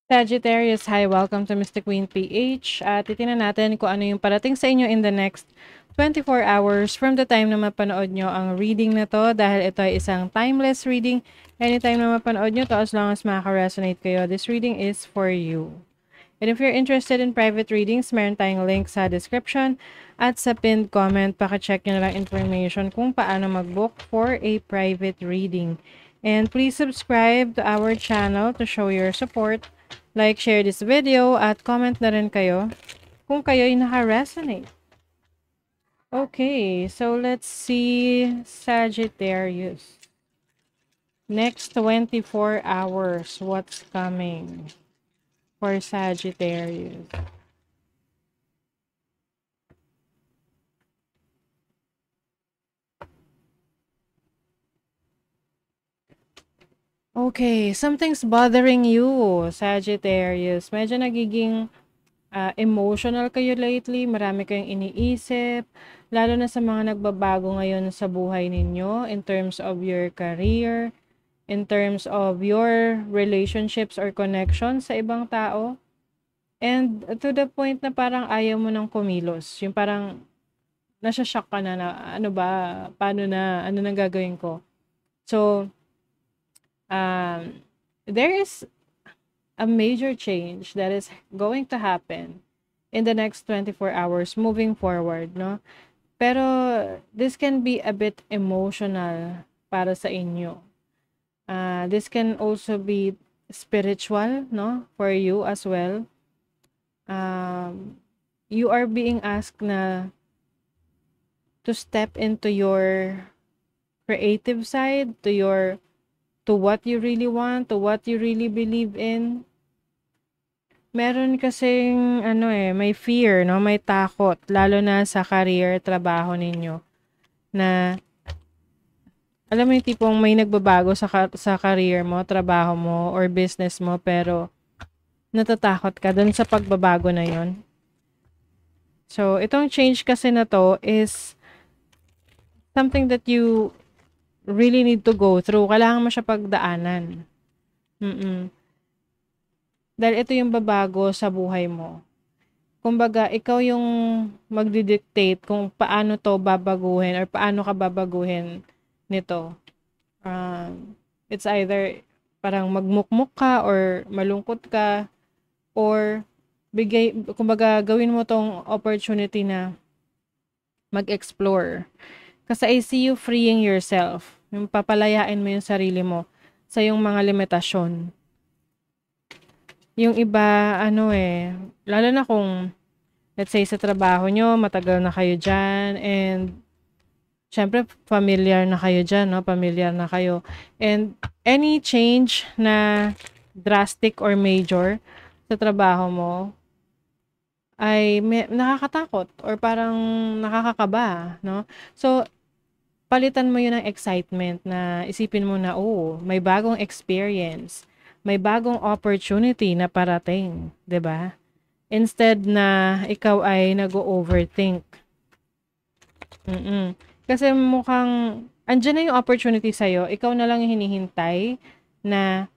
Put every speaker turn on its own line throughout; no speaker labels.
Sagittarius, hi, welcome to Mystic Queen PH. At titingnan natin kung ano yung parating sa inyo in the next 24 hours from the time na mapanood nyo ang reading na to dahil ito ay isang timeless reading. Anytime na mapanood nyo to, as long as makaka-resonate kayo, this reading is for you. And if you're interested in private readings, meron tayong link sa description at sa pinned comment. Paka-check nyo na lang information kung paano mag-book for a private reading. And please subscribe to our channel to show your support. Like, share this video, at comment na rin kayo kung kayo'y naka-resonate. Okay, so let's see Sagittarius. Next 24 hours, what's coming for Sagittarius? Okay, something's bothering you, Sagittarius. Medyo nagiging emotional kayo lately, marami kayong iniisip, lalo na sa mga nagbabago ngayon sa buhay ninyo in terms of your career, in terms of your relationships or connections sa ibang tao. And to the point na parang ayaw mo nang kumilos. Yung parang nasya-shock ka na ano ba, paano na, ano nang gagawin ko. So, there is a major change that is going to happen in the next 24 hours moving forward, no? Pero this can be a bit emotional para sa inyo. This can also be spiritual, no? For you as well. You are being asked na to step into your creative side, to what you really want, to what you really believe in. Meron kasing may fear, no, may takot lalo na sa career, trabaho ninyo na alam mo yung tipong may nagbabago sa career mo, trabaho mo or business mo pero natatakot ka dun sa pagbabago na yon. So, itong change kasi na to is something that you really need to go through. Kailangan mo siya pagdaanan. Dahil ito yung babago sa buhay mo. Kumbaga, ikaw yung magdi-dictate kung paano to babaguhin or paano ka babaguhin nito. It's either parang magmukmuk ka or malungkot ka or kumbaga gawin mo tong opportunity na mag-explore. Kasi I see you freeing yourself. Yung papalayain mo yung sarili mo sa yung mga limitasyon. Yung iba, lalo na kung, let's say, sa trabaho nyo, matagal na kayo dyan, and, syempre, familiar na kayo dyan, no? Familiar na kayo. And, any change na drastic or major sa trabaho mo, ay nakakatakot or parang nakakakaba, no? So, palitan mo yun ng excitement na isipin mo na, oh, may bagong experience, may bagong opportunity na parating, 'di ba? Instead na ikaw ay nag-overthink. Kasi mukhang andyan na yung opportunity sa'yo, ikaw na lang yung hinihintay na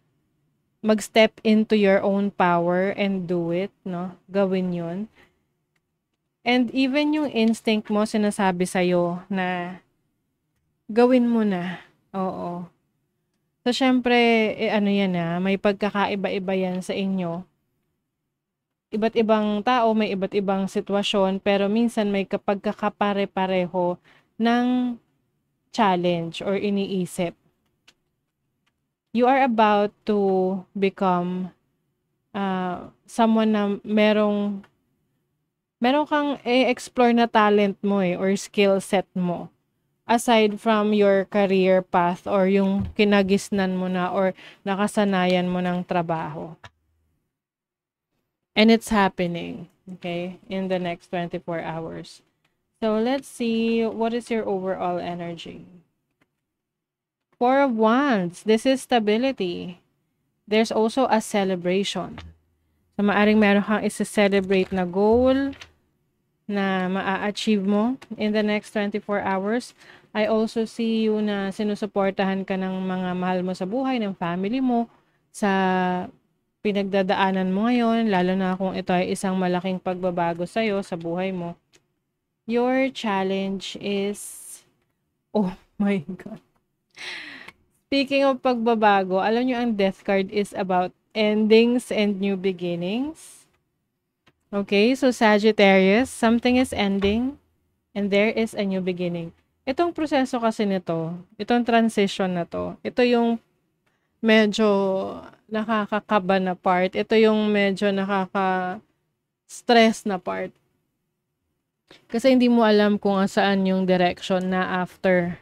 mag-step into your own power and do it, no? Gawin yun. And even yung instinct mo sinasabi sa'yo na gawin mo na. Oo. So, syempre, yan may pagkakaiba-iba yan sa inyo. Iba't ibang tao, may iba't ibang sitwasyon, pero minsan may pagkakapare-pareho ng challenge or iniisip. You are about to become someone na meron kang explore na talent mo or skill set mo. Aside from your career path or yung kinagisnan mo na or nakasanayan mo ng trabaho. And it's happening, okay, in the next 24 hours. So let's see, what is your overall energy? Four of Wands, this is stability. There's also a celebration. So maaring meron kang isa-celebrate na goal na maa-achieve mo in the next 24 hours. I also see you na sinusuportahan ka ng mga mahal mo sa buhay, ng family mo, sa pinagdadaanan mo ngayon, lalo na kung ito ay isang malaking pagbabago sa'yo sa buhay mo. Your challenge is, oh my God. Speaking of pagbabago, alam nyo ang death card is about endings and new beginnings. Okay, so Sagittarius, something is ending and there is a new beginning. Itong proseso kasi nito, itong transition na to, ito yung medyo nakakakaba na part. Ito yung medyo nakaka-stress na part. Kasi hindi mo alam kung saan yung direction na after.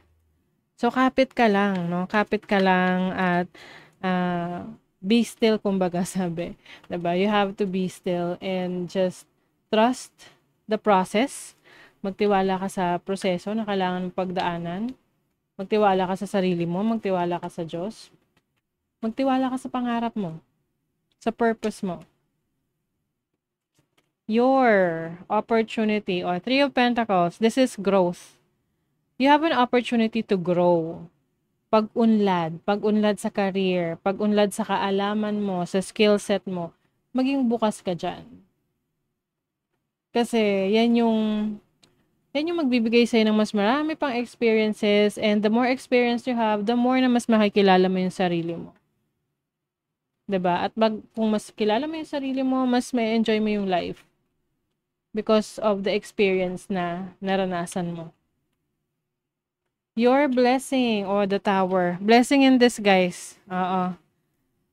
So, kapit ka lang, no? Kapit ka lang at be still, kumbaga sabi. Diba? You have to be still and just trust the process. Magtiwala ka sa proseso na kailangan mong pagdaanan. Magtiwala ka sa sarili mo. Magtiwala ka sa Diyos. Magtiwala ka sa pangarap mo. Sa purpose mo. Your opportunity or Three of Pentacles, this is growth. You have an opportunity to grow. Pag-unlad sa career, pag-unlad sa kaalaman mo, sa skill set mo, maging bukas ka dyan. Kasi yan yung magbibigay sa'yo ng mas marami pang experiences, and the more experience you have, the more na mas makikilala mo yung sarili mo. 'Di ba? At kung mas kilala mo yung sarili mo, mas may enjoy mo yung life. Because of the experience na naranasan mo. Your blessing or the Tower. Blessing in disguise. Oo.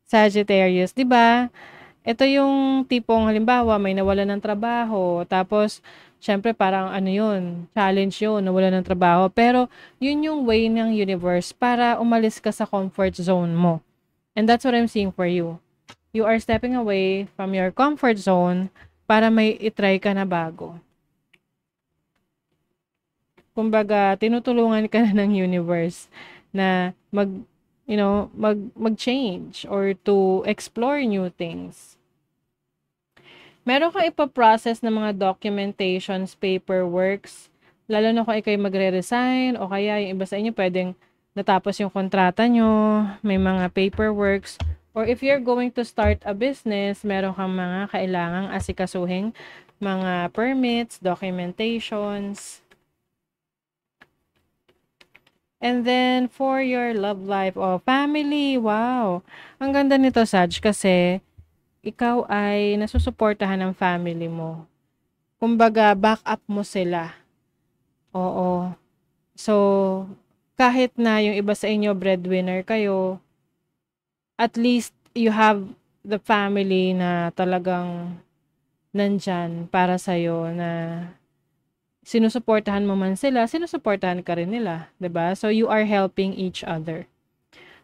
Sagittarius, 'di ba? Ito yung tipong halimbawa may nawalan ng trabaho, tapos syempre parang ano 'yun, challenge 'yun, nawalan ng trabaho, pero 'yun yung way ng universe para umalis ka sa comfort zone mo. And that's what I'm seeing for you. You are stepping away from your comfort zone para may itry ka na bago. Kumbaga, tinutulungan ka na ng universe na mag-change or to explore new things. Meron kang ipaprocess ng mga documentations, paperworks, lalo na kung ikaw'y magre-resign o kaya yung iba sa inyo pwedeng natapos yung kontrata nyo, may mga paperworks, or if you're going to start a business, meron kang mga kailangang asikasuhin, mga permits, documentations. And then, for your love life o family, wow. Ang ganda nito, Sag, kasi ikaw ay nasusuportahan ng family mo. Kumbaga, back up mo sila. Oo. So, kahit na yung iba sa inyo breadwinner kayo, at least you have the family na talagang nandyan para sa'yo, na sinusuportahan mo man sila, sinusuportahan ka rin nila, 'di ba? So you are helping each other.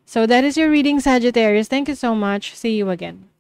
So that is your reading, Sagittarius. Thank you so much. See you again.